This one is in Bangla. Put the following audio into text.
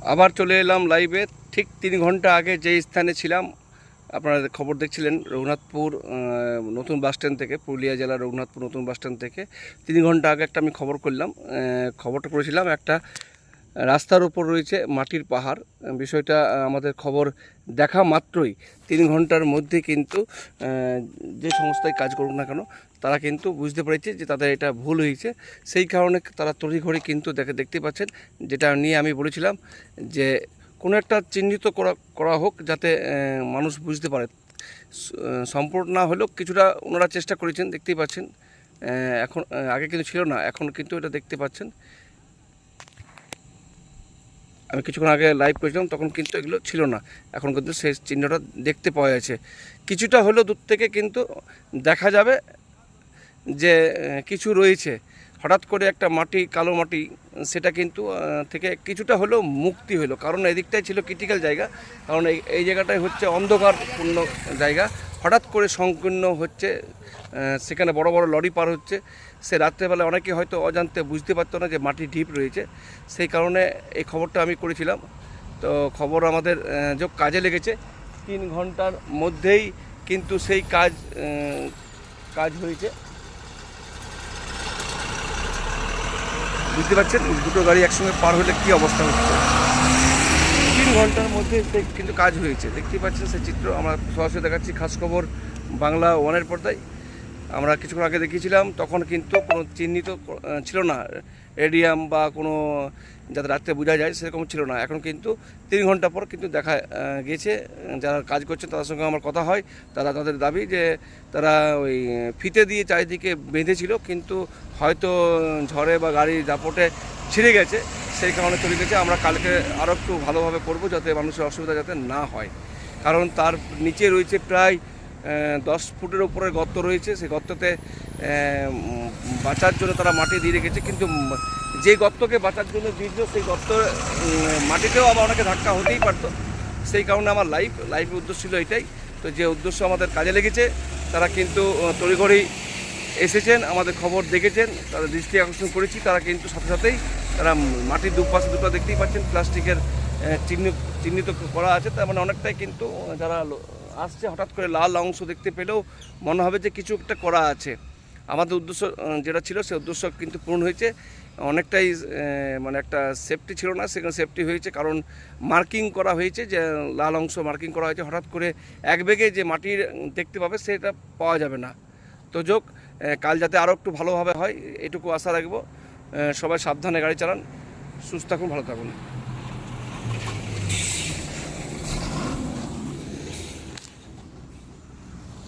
আবার চলে এলাম লাইভে। ঠিক 3 ঘন্টা আগে যে স্থানে ছিলাম, আপনারা খবর দেখছিলেন রঘুনাথপুর নতুন বাসস্ট্যান্ড থেকে, পুরুলিয়া জেলার রঘুনাথপুর নতুন বাসস্ট্যান্ড থেকে 3 ঘন্টা আগে একটা আমি খবর করলাম। খবরটা করেছিলাম একটা রাস্তার উপর রয়েছে মাটির পাহাড়। বিষয়টা আমাদের খবর দেখা মাত্রই 3 ঘন্টার মধ্যে কিন্তু যে সংস্থায় কাজ করুক না কেন তারা কিন্তু বুঝতে পেরেছে যে তাদের এটা ভুল হয়েছে। সেই কারণে তারা তড়িঘড়ি কিন্তু দেখতে পাচ্ছেন, যেটা নিয়ে আমি বলেছিলাম যে কোনো একটা চিহ্নিত করা হোক যাতে মানুষ বুঝতে পারে। সম্পূর্ণ না হলেও কিছুটা ওনারা চেষ্টা করেছেন, দেখতেই পাচ্ছেন। এখন আগে কিন্তু ছিল না, এখন কিন্তু এটা দেখতে পাচ্ছেন। আমি কিছুক্ষণ আগে লাইভ করেছিলাম, তখন কিন্তু এগুলো ছিল না, এখন কিন্তু সেই চিহ্নটা দেখতে পাওয়া যাচ্ছে। কিছুটা হলেও দূর থেকে কিন্তু দেখা যাবে যে কিছু রয়েছে। হঠাৎ করে একটা মাটি, কালো মাটি, সেটা কিন্তু থেকে কিছুটা হলেও মুক্তি হলো, কারণ এদিকটাই ছিল ক্রিটিক্যাল জায়গা। কারণ এই জায়গাটাই হচ্ছে অন্ধকারপূর্ণ জায়গা। হঠাৎ করে সংকীর্ণ হচ্ছে, সেখানে বড় বড় লরি পার হচ্ছে। সে রাত্রেবেলা অনেকে হয়তো অজান্তে বুঝতে পারতো না যে মাটি ঢিপ রয়েছে। সেই কারণে এই খবরটা আমি করেছিলাম। তো খবর আমাদের যোগ কাজে লেগেছে। 3 ঘন্টার মধ্যেই কিন্তু সেই কাজ হয়েছে। বুঝতে পারছেন, দুটো গাড়ি একসঙ্গে পার হলে কী অবস্থা হচ্ছে। 3 ঘন্টার মধ্যে কিন্তু কাজ হয়েছে, দেখতেই পাচ্ছেন সেই চিত্র। আমরা সরাসরি দেখাচ্ছি খাস খবর বাংলা 1-এর পর্দায়। আমরা কিছুক্ষণ আগে দেখিয়েছিলাম, তখন কিন্তু কোনো চিহ্নিত ছিল না, রেডিয়াম বা কোনো যাতে রাত্রে বোঝা যায় সেরকম ছিল না। এখন কিন্তু 3 ঘন্টা পর কিন্তু দেখা গেছে। যারা কাজ করছে তাদের সঙ্গে আমার কথা হয়, তাদের দাবি যে তারা ওই ফিতে দিয়ে চারিদিকে বেঁধেছিল, কিন্তু হয়তো ঝড়ে বা গাড়ির দাপটে ছিঁড়ে গেছে, সেই কারণে চলে গেছে। আমরা কালকে আরও একটু ভালোভাবে করবো যাতে মানুষের অসুবিধা যাতে না হয়, কারণ তার নিচে রয়েছে প্রায় 10 ফুটের উপরে গর্ত রয়েছে। সেই গর্ততে বাঁচার জন্য তারা মাটি দিয়ে রেখেছে, কিন্তু যে গর্তকে বাঁচার জন্য দিয়েছিল সেই গর্ত মাটিতেও আবার অনেকে ধাক্কা হতেই পারতো। সেই কারণে আমার লাইভের উদ্দেশ্য ছিল এটাই। তো যে উদ্দেশ্য আমাদের কাজে লেগেছে, তারা কিন্তু তড়িঘড়ি এসেছেন, আমাদের খবর দেখেছেন, তাদের দৃষ্টি আকর্ষণ করেছি। তারা কিন্তু সাথে সাথেই তারা মাটির দুপাশে দুটো দেখতেই পাচ্ছেন প্লাস্টিকের চিহ্নিত করা আছে। তার মানে অনেকটাই কিন্তু যারা আসছে হঠাৎ করে লাল অংশ দেখতে পেলেও মনে হবে যে কিছু একটা করা আছে। আমাদের উদ্দেশ্য যেটা ছিল সেই উদ্দেশ্য কিন্তু পূরণ হয়েছে। অনেকটাই মানে একটা সেফটি ছিল না, সেখানে সেফটি হয়েছে, কারণ মার্কিং করা হয়েছে, যে লাল অংশ মার্কিং করা হয়েছে। হঠাৎ করে এক বেগে যে মাটির দেখতে পাবে সেটা পাওয়া যাবে না। তো যোগ কাল যাতে আরও একটু ভালোভাবে হয় এটুকু আশা রাখবো। সবাই সাবধানে গাড়ি চালান, সুস্থ থাকুন, ভালো থাকুন।